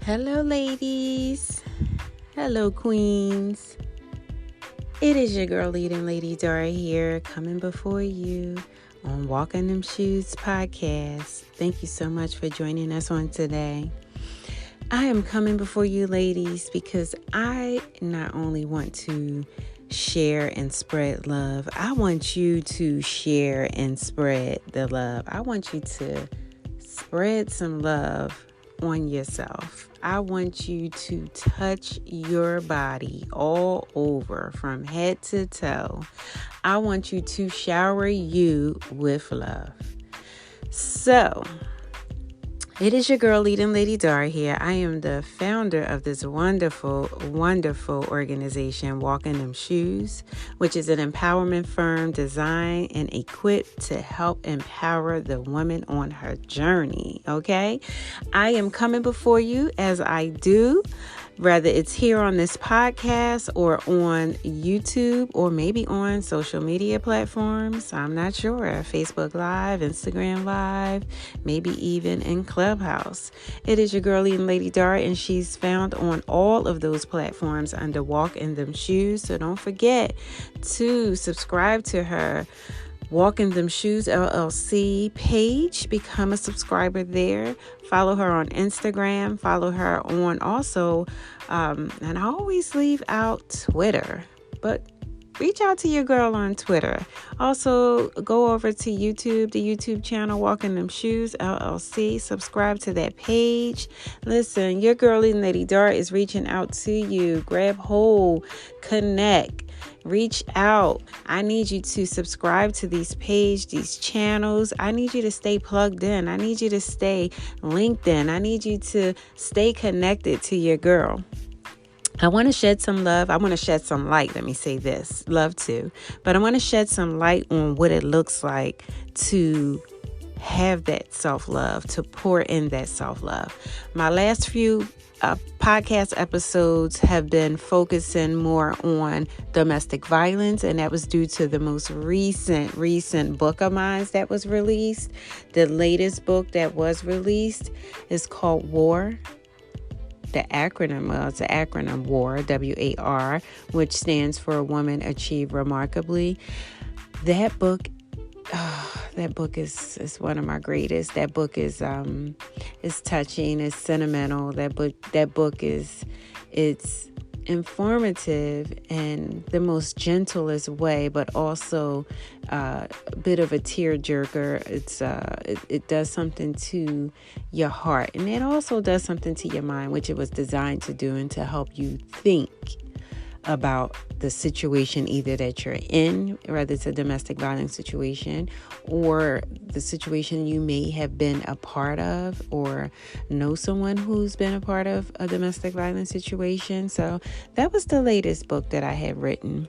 Hello, ladies. Hello, queens. It is your girl, leading Lady Dara here, coming before you on Walking Them Shoes podcast. Thank you so much for joining us on today. I am coming before you, ladies, because I not only want to share and spread love, I want you to share and spread the love. I want you to spread some love on yourself. I want you to touch your body all over from head to toe. I want you to shower you with love. So, it is your girl, leading Lady Dara here. I am the founder of this wonderful, wonderful organization, Walking Them Shoes, which is an empowerment firm designed and equipped to help empower the woman on her journey. Okay? I am coming before you as I do, whether it's here on this podcast or on YouTube or maybe on social media platforms. I'm not sure. Facebook Live, Instagram Live, maybe even in Clubhouse. It is your girl, leading Lady Dara, and she's found on all of those platforms under Walk in Them Shoes. So don't forget to subscribe to her Walking Them Shoes LLC page. Become a subscriber there. Follow her on Instagram. Follow her on also, and I always leave out Twitter, but reach out to your girl on Twitter. Also, go over to YouTube, the YouTube channel, Walking Them Shoes LLC. Subscribe to that page. Listen, your girl, Lady Dara, is reaching out to you. Grab hold, connect. Reach out. I need you to subscribe to these pages, these channels. I need you to stay plugged in. I need you to stay linked in. I need you to stay connected to your girl. I want to shed some love. I want to shed some light. Let me say this. Love too. But I want to shed some light on what it looks like to have that self-love, to pour in that self-love. My last few podcast episodes have been focusing more on domestic violence, and that was due to the most recent book of mine that was released. The latest book that was released is called War. The acronym, it's an acronym, WAR, WAR, which stands for Woman Achieve Remarkably. That book is one of my greatest. That book is touching, it's sentimental. That book it's informative in the most gentlest way, but also a bit of a tearjerker. It does something to your heart, and it also does something to your mind, which it was designed to do, and to help you think about the situation either that you're in, whether it's a domestic violence situation or the situation you may have been a part of or know someone who's been a part of a domestic violence situation. So that was the latest book that I had written.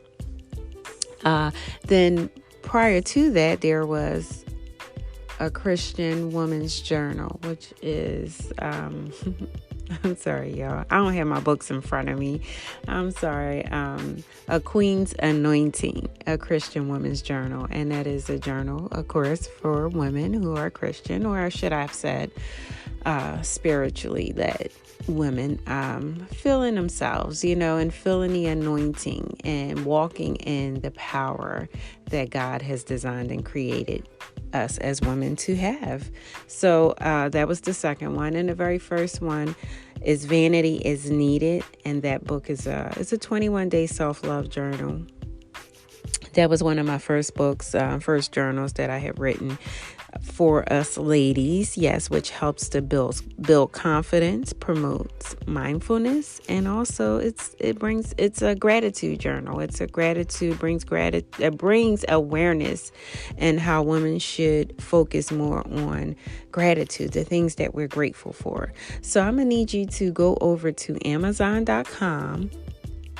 Then prior to that, there was a Christian woman's journal, which is I'm sorry, y'all. I don't have my books in front of me. I'm sorry. A Queen's Anointing, a Christian woman's journal. And that is a journal, of course, for women who are Christian, or should I have said spiritually led women, feeling themselves, and feeling the anointing and walking in the power that God has designed and created us as women to have. So that was the second one. And the very first one is Vanity is Needed. And that book is it's a 21-day self-love journal. That was one of my first books, first journals that I had written for us ladies, yes, which helps to build confidence, promotes mindfulness, and also it's a gratitude journal. It's a gratitude brings awareness, and how women should focus more on gratitude, the things that we're grateful for. So I'm gonna need you to go over to Amazon.com.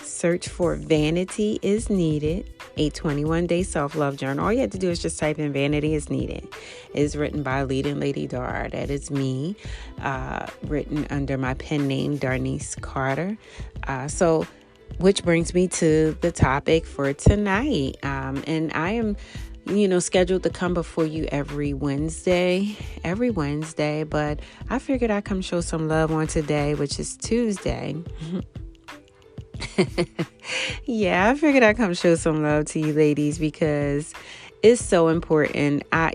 Search for Vanity is Needed, a 21-day self-love journal. All you have to do is just type in Vanity is Needed. It's written by Leading Lady Dara. That is me, written under my pen name, Darnice Carter. Which brings me to the topic for tonight. And I am scheduled to come before you every Wednesday, but I figured I'd come show some love on today, which is Tuesday. Yeah, I figured I'd come show some love to you ladies because it's so important. I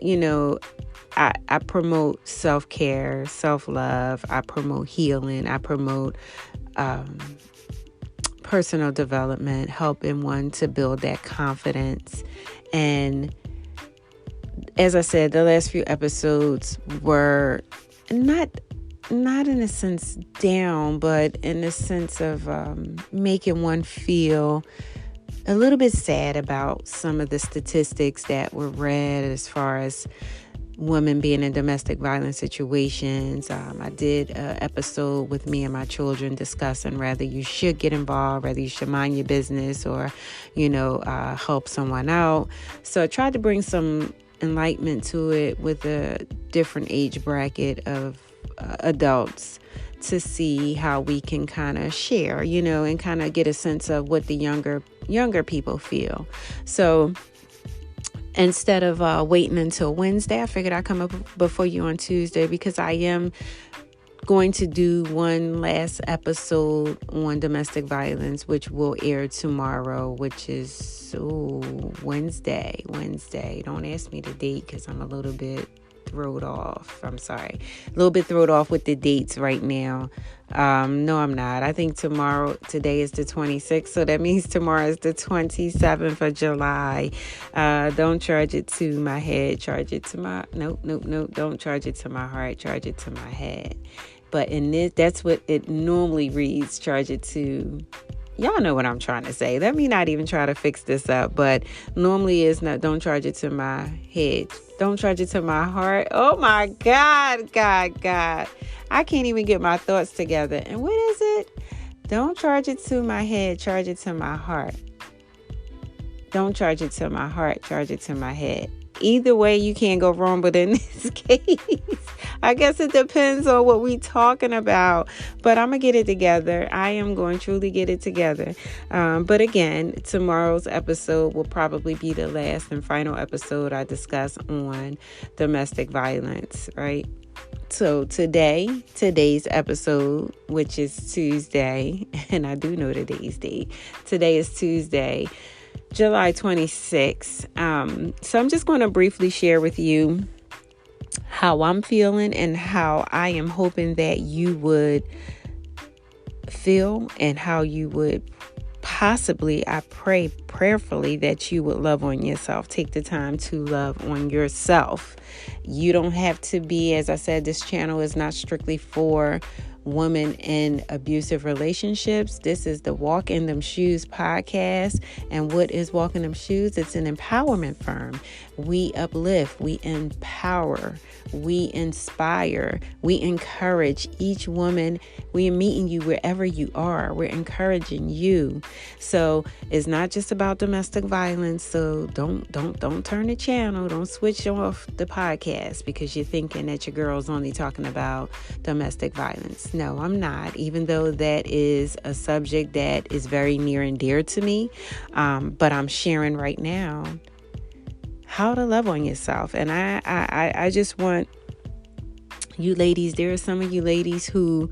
promote self-care, self-love. I promote healing. I promote personal development, helping one to build that confidence. And as I said, the last few episodes were not in a sense down, but in a sense of making one feel a little bit sad about some of the statistics that were read as far as women being in domestic violence situations. I did an episode with me and my children discussing whether you should get involved, whether you should mind your business or, help someone out. So I tried to bring some enlightenment to it with a different age bracket of adults to see how we can kind of share, and kind of get a sense of what the younger people feel. So instead of waiting until Wednesday, I figured I'd come up before you on Tuesday because I am going to do one last episode on domestic violence, which will air tomorrow, which is Wednesday. Don't ask me the date because I'm a little bit thrown off. I'm sorry. A little bit thrown off with the dates right now. No, I'm not. I think today is the 26th. So that means tomorrow is the 27th of July. Don't charge it to my head. Charge it to my, nope. Don't charge it to my heart. Charge it to my head. But in this, that's what it normally reads. Charge it to, y'all know what I'm trying to say. Let me not even try to fix this up. But normally it's not, don't charge it to my head. Don't charge it to my heart. Oh my God. I can't even get my thoughts together. And what is it? Don't charge it to my head. Charge it to my heart. Don't charge it to my heart. Charge it to my head. Either way, you can't go wrong. But in this case, I guess it depends on what we're talking about. But I'm going to get it together. I am going to truly get it together. But again, tomorrow's episode will probably be the last and final episode I discuss on domestic violence, right? So today's episode, which is Tuesday, and I do know today's date. Today is Tuesday, July 26th. So I'm just going to briefly share with you how I'm feeling and how I am hoping that you would feel and how you would possibly, I pray prayerfully that you would love on yourself. Take the time to love on yourself. You don't have to be, as I said, this channel is not strictly for women in abusive relationships. This is the Walk in Them Shoes podcast. And what is Walk in Them Shoes? It's an empowerment firm. We uplift, we empower, we inspire, we encourage each woman. We are meeting you wherever you are. We're encouraging you. So it's not just about domestic violence. So don't turn the channel. Don't switch off the podcast because you're thinking that your girl's only talking about domestic violence. No, I'm not, even though that is a subject that is very near and dear to me. But I'm sharing right now how to love on yourself. And I just want you ladies, there are some of you ladies who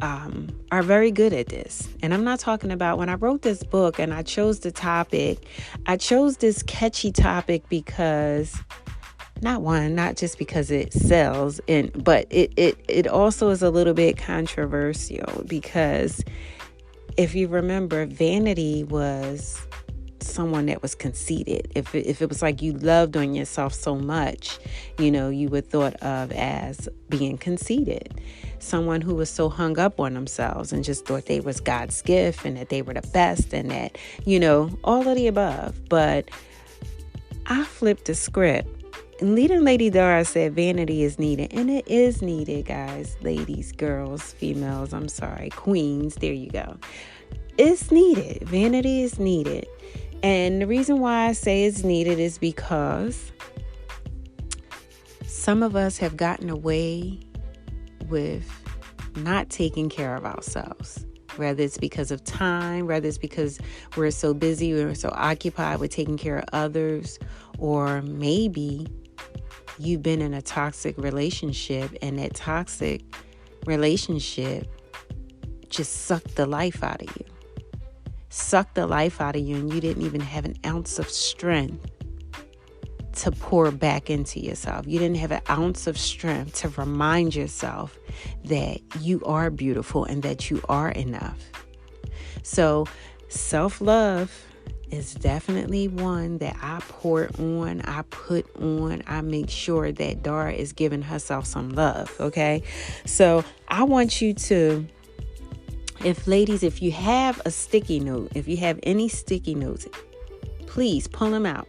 are very good at this. And I'm not talking about when I wrote this book and I chose the topic, I chose this catchy topic because not just because it sells, but it also is a little bit controversial because if you remember, vanity was someone that was conceited. If it was like you loved on yourself so much, you were thought of as being conceited. Someone who was so hung up on themselves and just thought they was God's gift and that they were the best and that, all of the above. But I flipped the script. And leading Lady Dara said vanity is needed. And it is needed, guys, ladies, girls, females, I'm sorry, queens, there you go. It's needed. Vanity is needed. And the reason why I say it's needed is because some of us have gotten away with not taking care of ourselves. whether it's because of time, whether it's because we're so busy, we're so occupied with taking care of others, or maybe you've been in a toxic relationship and that toxic relationship just sucked the life out of you. Sucked the life out of you, and you didn't even have an ounce of strength to pour back into yourself. You didn't have an ounce of strength to remind yourself that you are beautiful and that you are enough. So self-love is definitely one that I pour on, I put on, I make sure that Dara is giving herself some love, okay? So I want you to, if you have a sticky note, if you have any sticky notes, please pull them out.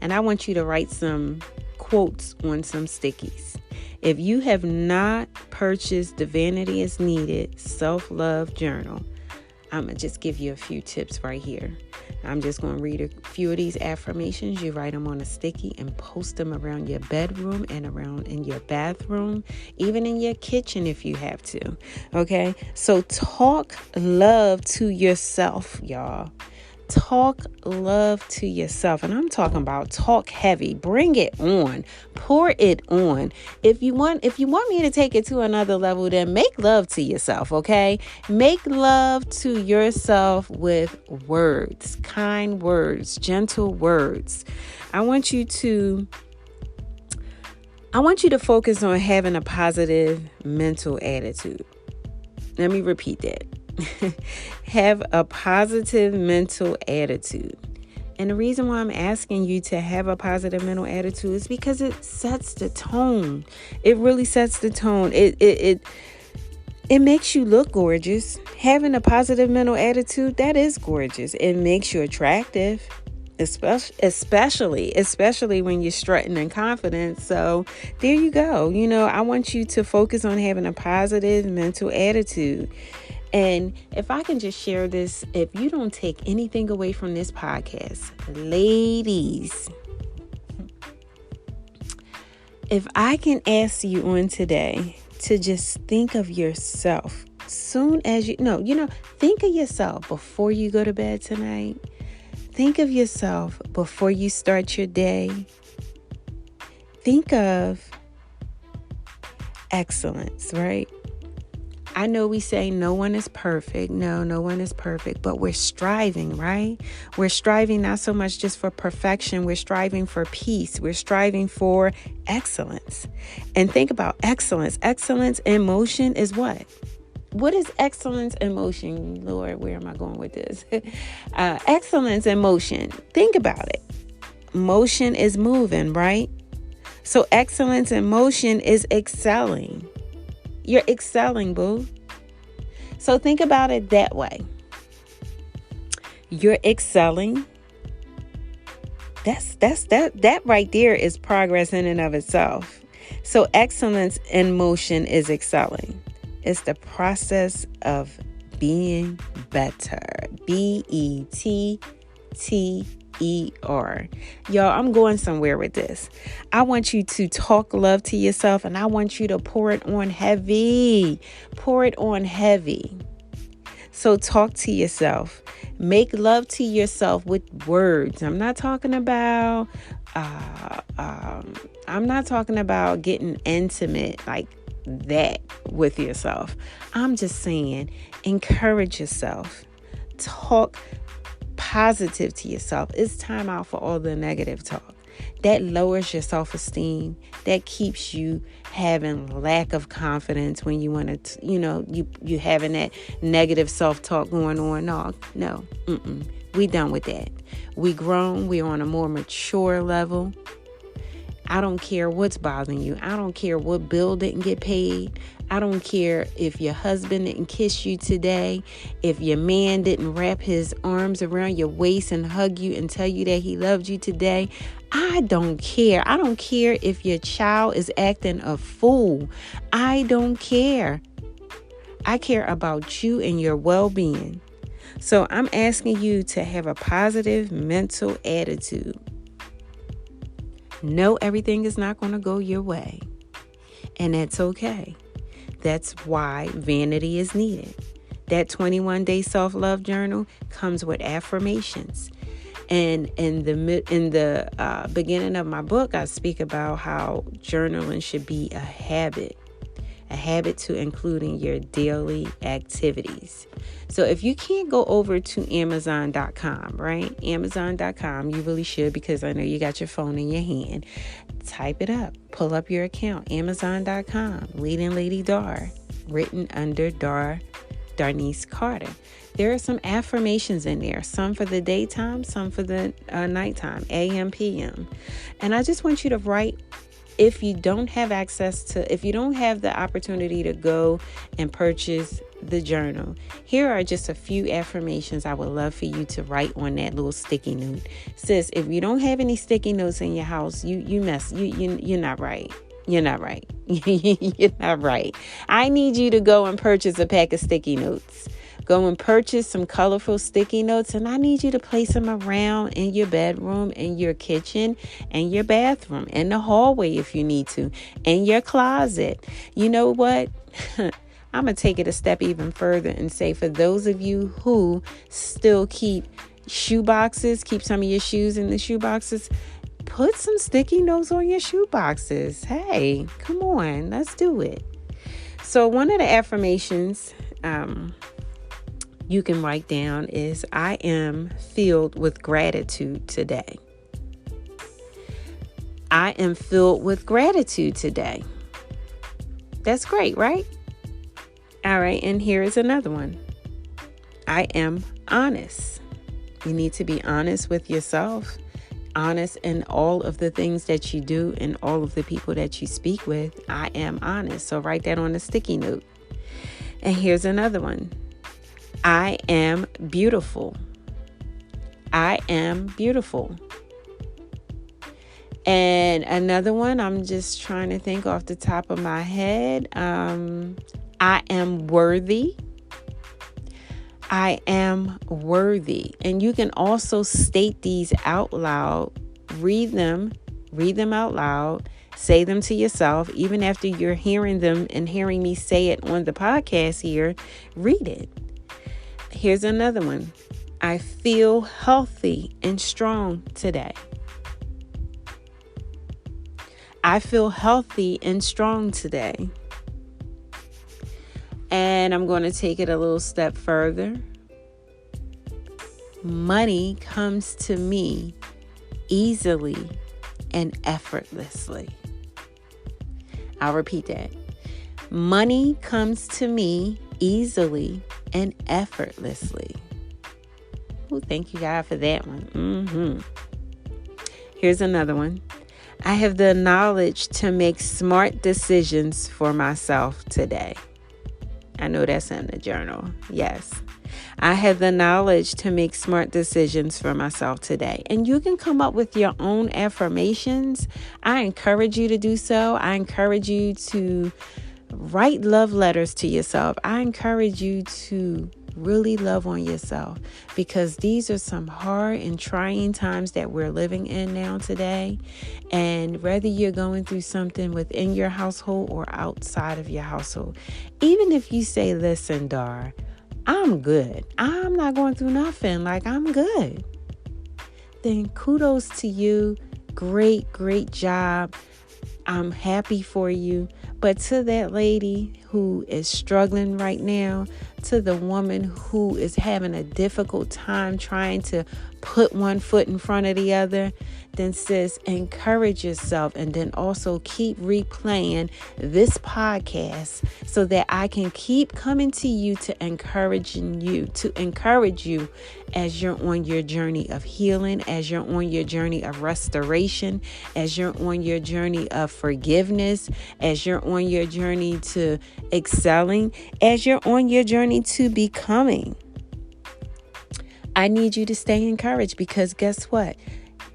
And I want you to write some quotes on some stickies. If you have not purchased the Vanity is Needed Self-Love Journal, I'm going to just give you a few tips right here. I'm just going to read a few of these affirmations. You write them on a sticky and post them around your bedroom and around in your bathroom, even in your kitchen if you have to. Okay? So talk love to yourself, y'all. Talk love to yourself. And I'm talking about talk heavy. Bring it on. Pour it on. If you want me to take it to another level, then make love to yourself, okay? Make love to yourself with words, kind words, gentle words. I want you to focus on having a positive mental attitude. Let me repeat that. Have a positive mental attitude. And the reason why I'm asking you to have a positive mental attitude is because it sets the tone. It really sets the tone. It makes you look gorgeous. Having a positive mental attitude, that is gorgeous. It makes you attractive, especially when you're strutting in confidence. So there you go. I want you to focus on having a positive mental attitude. And if I can just share this, if you don't take anything away from this podcast, ladies, if I can ask you on today to just think of yourself soon as think of yourself before you go to bed tonight. Think of yourself before you start your day. Think of excellence, right? I know we say no one is perfect. No one is perfect, but we're striving, right? We're striving not so much just for perfection. We're striving for peace. We're striving for excellence. And think about excellence. Excellence in motion is what? What is excellence in motion? Lord, where am I going with this? Excellence in motion. Think about it. Motion is moving, right? So excellence in motion is excelling. You're excelling, boo. So think about it that way. You're excelling. That right there is progress in and of itself. So excellence in motion is excelling. It's the process of being better. BETTER. Y'all, I'm going somewhere with this. I want you to talk love to yourself, and I want you to pour it on heavy. Pour it on heavy. So talk to yourself. Make love to yourself with words. I'm not talking about getting intimate like that with yourself. I'm just saying, encourage yourself. Talk positive to yourself. It's time out for all the negative talk. That lowers your self-esteem. That keeps you having lack of confidence when you want to, you having that negative self-talk going on. No. We done with that. We grown. We're on a more mature level. I don't care what's bothering you. I don't care what bill didn't get paid. I don't care if your husband didn't kiss you today, if your man didn't wrap his arms around your waist and hug you and tell you that he loved you today. I don't care. I don't care if your child is acting a fool. I don't care. I care about you and your well-being. So I'm asking you to have a positive mental attitude. Know everything is not going to go your way, and that's okay. That's why vanity is needed. That 21-day self-love journal comes with affirmations. And in the beginning of my book, I speak about how journaling should be a habit to include in your daily activities. So if you can't go over to Amazon.com, right? Amazon.com, you really should, because I know you got your phone in your hand. Type it up. Pull up your account. Amazon.com. Leading Lady Dar. Written under Darnice Carter. There are some affirmations in there. Some for the daytime, some for the nighttime, AM, PM. And I just want you to write. If you don't have the opportunity to go and purchase the journal, here are just a few affirmations I would love for you to write on that little sticky note. Sis, if you don't have any sticky notes in your house, you're not right. You're not right. You're not right. I need you to go and purchase a pack of sticky notes. Go and purchase some colorful sticky notes, and I need you to place them around in your bedroom, in your kitchen, and your bathroom, in the hallway if you need to, in your closet. You know what? I'm going to take it a step even further and say, for those of you who still keep shoe boxes, keep some of your shoes in the shoe boxes, put some sticky notes on your shoe boxes. Hey, come on, let's do it. So one of the affirmations you can write down is, I am filled with gratitude today. I am filled with gratitude today. That's great, right? All right, and here is another one. I am honest. You need to be honest with yourself, honest in all of the things that you do and all of the people that you speak with. I am honest. So write that on a sticky note. And here's another one. I am beautiful. I am beautiful. And another one, I'm just trying to think off the top of my head. I am worthy. I am worthy. And you can also state these out loud. Read them out loud. Say them to yourself. Even after you're hearing them and hearing me say it on the podcast here, read it. Here's another one. I feel healthy and strong today. I feel healthy and strong today. And I'm going to take it a little step further. Money comes to me easily and effortlessly. I'll repeat that. Money comes to me easily and effortlessly. Oh, thank you, God, for that one. Here's another one. I have the knowledge to make smart decisions for myself today. I know that's in the journal. Yes. I have the knowledge to make smart decisions for myself today. And you can come up with your own affirmations. I encourage you to do so. I encourage you to write love letters to yourself. I encourage you to really love on yourself, because these are some hard and trying times that we're living in now today. And whether you're going through something within your household or outside of your household, even if you say, listen, Dar, I'm good. I'm not going through nothing. Like, I'm good. Then kudos to you. Great job. I'm happy for you. But to that lady who is struggling right now, to the woman who is having a difficult time trying to put one foot in front of the other, then sis, encourage yourself, and then also keep replaying this podcast so that I can keep coming to you to encourage you as you're on your journey of healing, as you're on your journey of restoration, as you're on your journey of forgiveness, as you're on your journey to excelling, as you're on your journey to becoming. I need you to stay encouraged, because guess what?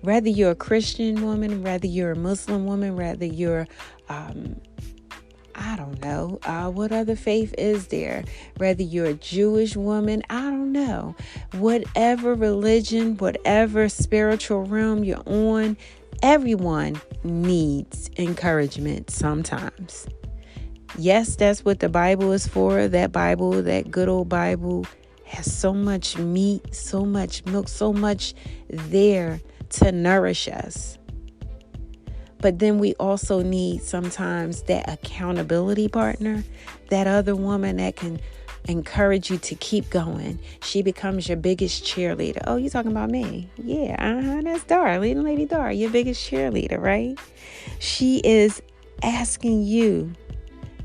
Whether you're a Christian woman, whether you're a Muslim woman, whether you're, I don't know, what other faith is there? Whether you're a Jewish woman, I don't know. Whatever religion, whatever spiritual realm you're on, everyone needs encouragement sometimes. Yes, that's what the Bible is for. That Bible, that good old Bible, has so much meat, so much milk, so much there to nourish us. But then we also need sometimes that accountability partner, that other woman that can encourage you to keep going. She becomes your biggest cheerleader. Oh, you talking about me? Yeah, that's Dara, leading lady Dara, your biggest cheerleader, right? She is asking you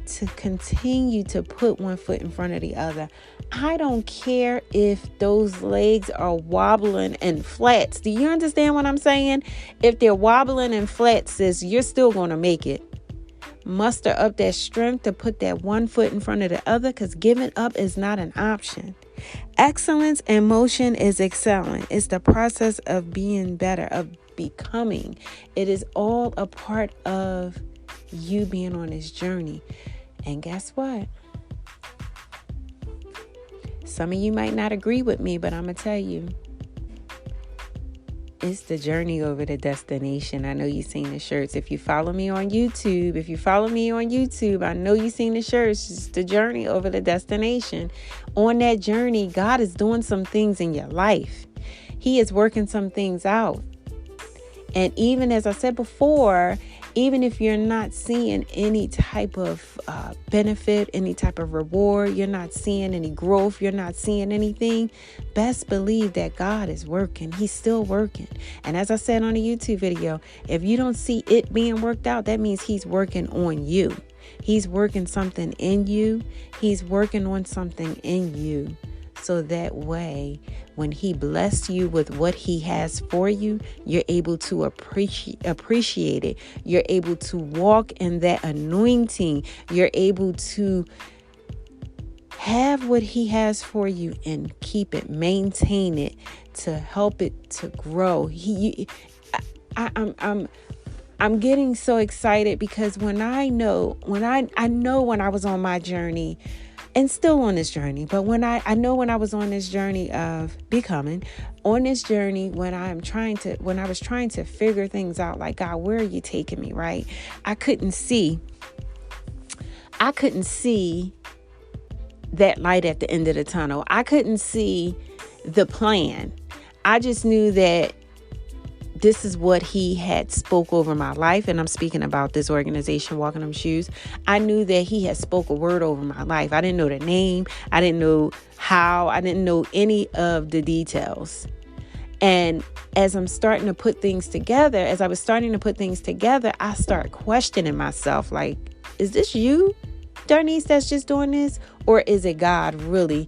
to continue to put one foot in front of the other. I don't care if those legs are wobbling and flats. Do you understand what I'm saying? If they're wobbling and flats, sis, you're still going to make it. Muster up that strength to put that one foot in front of the other, because giving up is not an option. Excellence in motion is excelling. It's the process of being better, of becoming. It is all a part of you being on this journey. And guess what? Some of you might not agree with me, but I'm going to tell you, it's the journey over the destination. I know you've seen the shirts. If you follow me on YouTube, I know you've seen the shirts. It's the journey over the destination. On that journey, God is doing some things in your life. He is working some things out. And even as I said before, even if you're not seeing any type of benefit, any type of reward, you're not seeing any growth, you're not seeing anything, best believe that God is working. He's still working. And as I said on a YouTube video, if you don't see it being worked out, that means He's working on you. He's working something in you. He's working on something in you. So that way, when He blessed you with what He has for you, you're able to appreciate it. You're able to walk in that anointing. You're able to have what He has for you and keep it, maintain it, to help it to grow. I'm getting so excited because when I know when I was on my journey, and still on this journey, but when I know when I was on this journey of becoming, on this journey when I was trying to figure things out, like, God, where are you taking me, right? I couldn't see that light at the end of the tunnel. I couldn't see the plan. I just knew that this is what He had spoke over my life. And I'm speaking about this organization, Walking Them Shoes. I knew that He had spoke a word over my life. I didn't know the name. I didn't know how. I didn't know any of the details. And as I was starting to put things together, I start questioning myself. Like, is this you, Darnice, that's just doing this? Or is it God really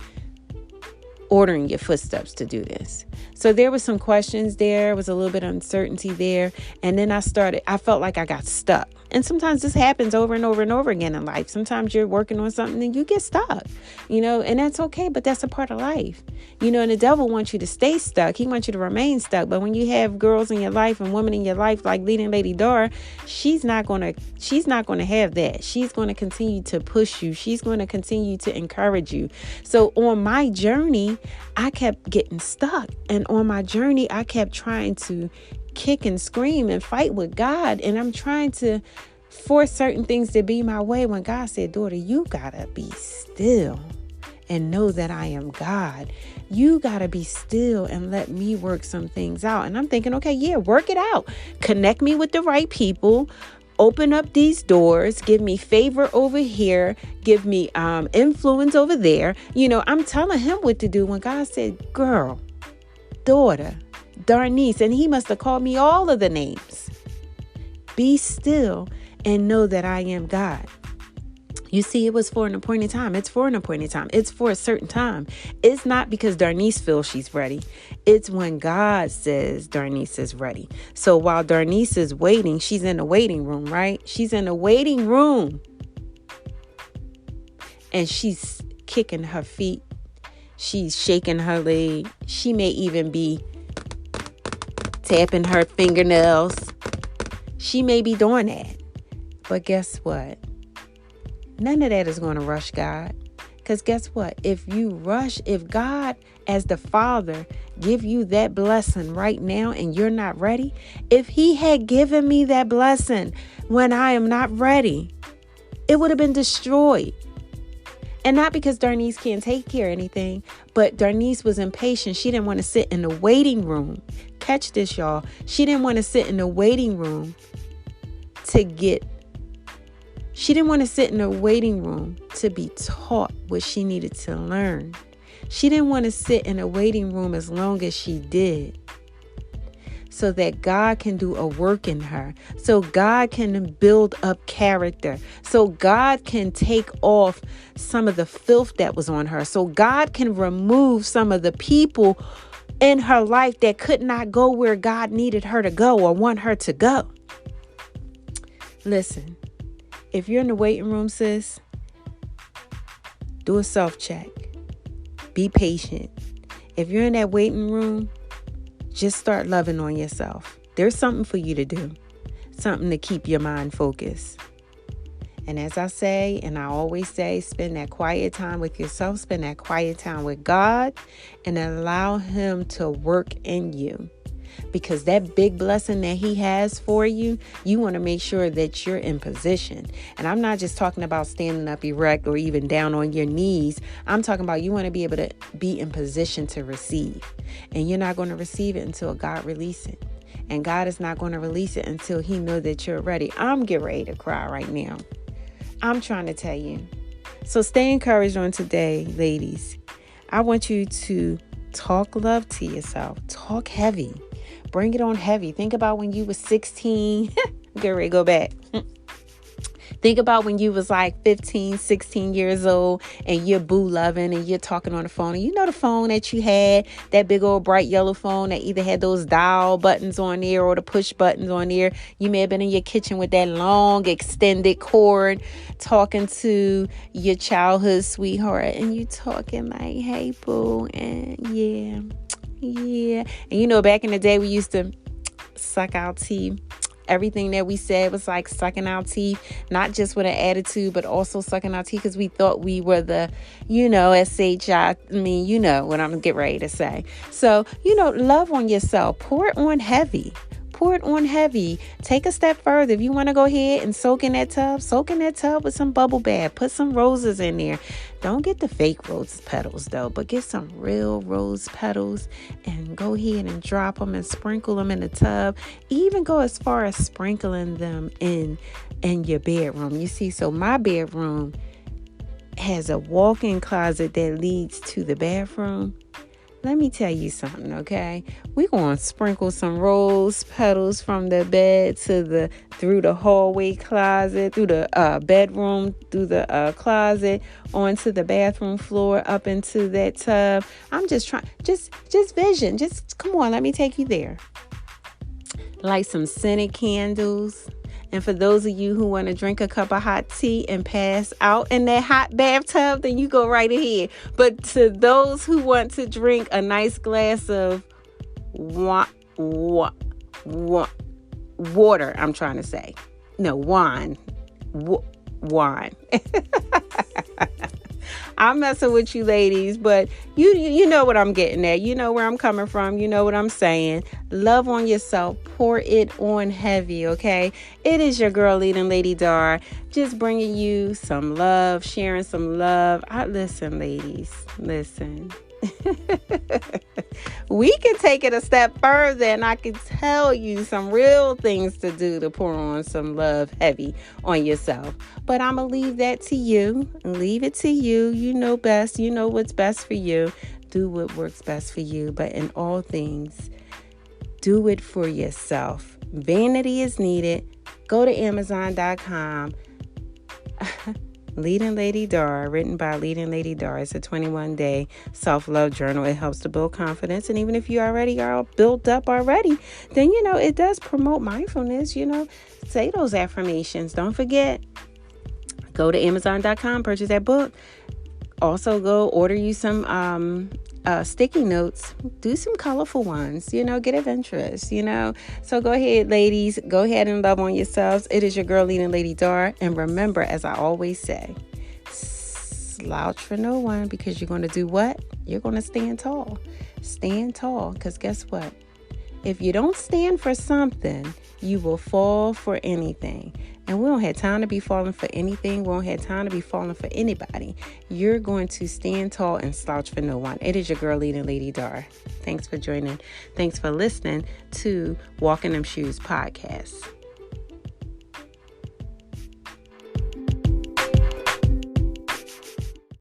ordering your footsteps to do this? So there was some questions there, was a little bit of uncertainty there. And then I felt like I got stuck. And sometimes this happens over and over and over again in life. Sometimes you're working on something and you get stuck, and that's okay. But that's a part of life, and the devil wants you to stay stuck. He wants you to remain stuck. But when you have girls in your life and women in your life, like leading Lady Dara, she's not going to have that. She's going to continue to push you. She's going to continue to encourage you. So on my journey, I kept getting stuck. And on my journey, I kept trying to kick and scream and fight with God. And I'm trying to force certain things to be my way, when God said, daughter, you gotta be still and know that I am God. You gotta be still and let me work some things out. And I'm thinking, okay, yeah, work it out. Connect me with the right people. Open up these doors. Give me favor over here. Give me influence over there. I'm telling Him what to do, when God said, girl, daughter, Darnice, and He must have called me all of the names. Be still and know that I am God. You see, it was for an appointed time. It's for an appointed time. It's for a certain time. It's not because Darnice feels she's ready. It's when God says Darnice is ready. So while Darnice is waiting, she's in the waiting room, right? She's in the waiting room. And she's kicking her feet. She's shaking her leg. She may even be tapping her fingernails. She may be doing that. But guess what? None of that is going to rush God. Because guess what? If God as the Father give you that blessing right now and you're not ready, if He had given me that blessing when I am not ready, it would have been destroyed. And not because Darnice can't take care of anything, but Darnice was impatient. She didn't want to sit in the waiting room. Catch this, y'all. She didn't want to sit in the waiting room she didn't want to sit in the waiting room to be taught what she needed to learn. She didn't want to sit in a waiting room as long as she did, so that God can do a work in her, so God can build up character, so God can take off some of the filth that was on her, so God can remove some of the people in her life that could not go where God needed her to go or want her to go. Listen, if you're in the waiting room, sis, do a self-check. Be patient. If you're in that waiting room, just start loving on yourself. There's something for you to do. Something to keep your mind focused. And as I say, and I always say, spend that quiet time with yourself. Spend that quiet time with God and allow Him to work in you. Because that big blessing that He has for you, you want to make sure that you're in position. And I'm not just talking about standing up erect or even down on your knees. I'm talking about you want to be able to be in position to receive. And you're not going to receive it until God releases it. And God is not going to release it until He knows that you're ready. I'm getting ready to cry right now. I'm trying to tell you. So stay encouraged on today, ladies. I want you to talk love to yourself. Talk heavy. Bring it on heavy. Think about when you was 16. Get ready to go back. Think about when you was like 15, 16 years old and you're boo loving and you're talking on the phone. And you know the phone that you had, that big old bright yellow phone that either had those dial buttons on there or the push buttons on there. You may have been in your kitchen with that long extended cord talking to your childhood sweetheart. And you talking like, hey, boo. And yeah. And you know, back in the day, we used to suck our teeth. Everything that we said was like sucking our teeth, not just with an attitude, but also sucking our teeth because we thought we were the, S-H-I, you know what I'm getting ready to say. So, love on yourself. Pour it on heavy. Pour it on heavy. Take a step further. If you want to go ahead and soak in that tub with some bubble bath. Put some roses in there. Don't get the fake rose petals, though, but get some real rose petals and go ahead and drop them and sprinkle them in the tub. Even go as far as sprinkling them in your bedroom. You see, so my bedroom has a walk-in closet that leads to the bathroom. Let me tell you something, okay? We're going to sprinkle some rose petals from the bed through the hallway closet, through the bedroom, through the closet, onto the bathroom floor, up into that tub. I'm just trying, just vision. Just come on, let me take you there. Light some scented candles. And for those of you who want to drink a cup of hot tea and pass out in that hot bathtub, then you go right ahead. But to those who want to drink a nice glass of water, I'm trying to say. No, wine. Wine. I'm messing with you ladies, but you know what I'm getting at. You know where I'm coming from. You know what I'm saying. Love on yourself. Pour it on heavy, okay? It is your girl leading Lady Dar, just bringing you some love, sharing some love. Listen, ladies, listen. We can take it a step further, and I can tell you some real things to do to pour on some love heavy on yourself. But I'm going to leave that to you. Leave it to you. You know best. You know what's best for you. Do what works best for you. But in all things, do it for yourself. Vanity is needed. Go to Amazon.com. Leading Lady Dar, written by Leading Lady Dar. It's a 21-day self-love journal. It helps to build confidence. And even if you already are built up already, then, it does promote mindfulness. Say those affirmations. Don't forget. Go to Amazon.com, purchase that book. Also, go order you some sticky notes. Do some colorful ones, get adventurous, So go ahead, ladies. Go ahead and love on yourselves. It is your girl, Leading Lady Dar. And remember, as I always say, slouch for no one, because you're going to do what? You're going to stand tall. Stand tall, because guess what? If you don't stand for something, you will fall for anything. And we don't have time to be falling for anything. We don't have time to be falling for anybody. You're going to stand tall and slouch for no one. It is your girl leading Lady Dar. Thanks for joining. Thanks for listening to Walk in Them Shoes podcast.